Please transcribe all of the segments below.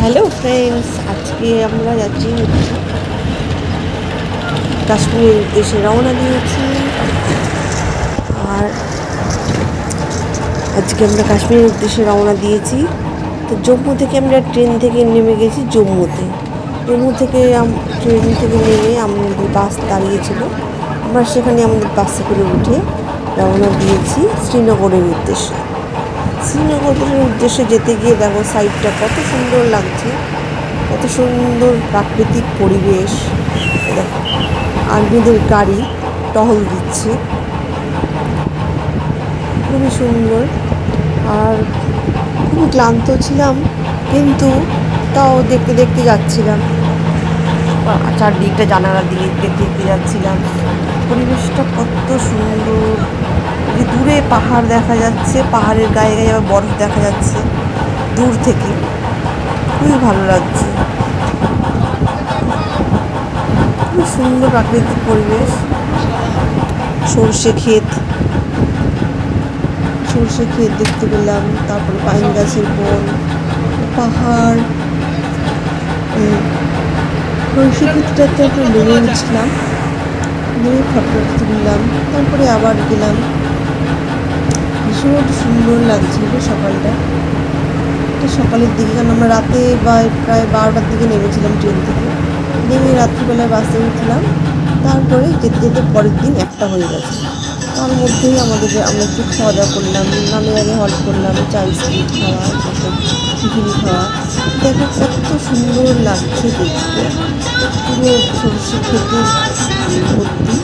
Hello friends, আজকে আমরা যাচ্ছি কাশ্মীরের উদ্দেশ্যে রওনা দিয়েছি। আর আজকে আমরা কাশ্মীরের উদ্দেশ্যে রওনা দিয়েছি। তো জম্মু থেকে আমরা ট্রেন থেকে নেমে গেছি জম্মুতে। জম্মু থেকে ট্রেন থেকে নেমে আমাদের বাস দাঁড়িয়েছিল। আমরা সেখানে আমাদের বাসে করে উঠে রওনা দিয়েছি শ্রীনগরের উদ্দেশ্যে। শ্রীনগরের উদ্দেশ্যে যেতে গিয়ে দেখো সাইডটা কত সুন্দর লাগছে, কত সুন্দর প্রাকৃতিক পরিবেশ। দেখো আর্মিদের গাড়ি টহল দিচ্ছে, খুবই সুন্দর। আর খুবই ক্লান্ত ছিলাম, কিন্তু তাও দেখতে দেখতে যাচ্ছিলাম, চারদিকটা জানালা দিয়ে দেখতে যাচ্ছিলাম। পরিবেশটা কত সুন্দর, যে দূরে পাহাড় দেখা যাচ্ছে, পাহাড়ের গায়ে গায়ে আবার বরফ দেখা যাচ্ছে দূর থেকে, খুবই ভালো লাগছে। খুব সুন্দর প্রাকৃতিক পরিবেশ। সর্ষে ক্ষেত দেখতে পেলাম, তারপরে পাইন গাছের বন, পাহাড়। সর্ষে ক্ষেতটাতে একটা নেমে উঠলাম, নেমে ফটো তুললাম, তারপরে আবার গেলাম। ভীষণ সুন্দর লাগছিল সকালটা, সকালের দিকে, কারণ আমরা রাতে প্রায় 12টার দিকে নেমেছিলাম ট্রেন থেকে। নেমে রাত্রিবেলায় বাসে উঠলাম, তারপরে যেতে যেতে পরের দিন 1টা হয়ে গেছে। তার মধ্যেই আমরা একটু খাওয়া দাওয়া করলাম, নামে আগে হল্ট করলাম, চা বিস্কুট খাওয়া, টিফিন খাওয়া। দেখো কত সুন্দর লাগছে দেখতে, পুরো সরষে খেতে ভর্তি,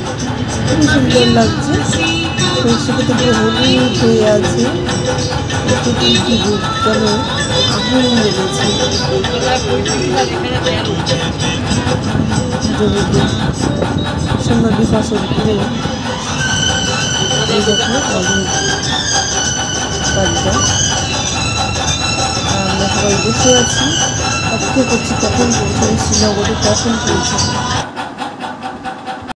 খুবই সুন্দর লাগছে। সরষে খেতে পুরো হলুদ হয়ে আছে, যেন আগুন লেগেছে জমিতে। সোনালি ফসল পুরো এই দেখো অনেক বাড়িটা। আমরা সবাই বসে আছি, অপেক্ষা করছি কখন পৌঁছাবে শ্রীনগরে, কখন পৌঁছাবে।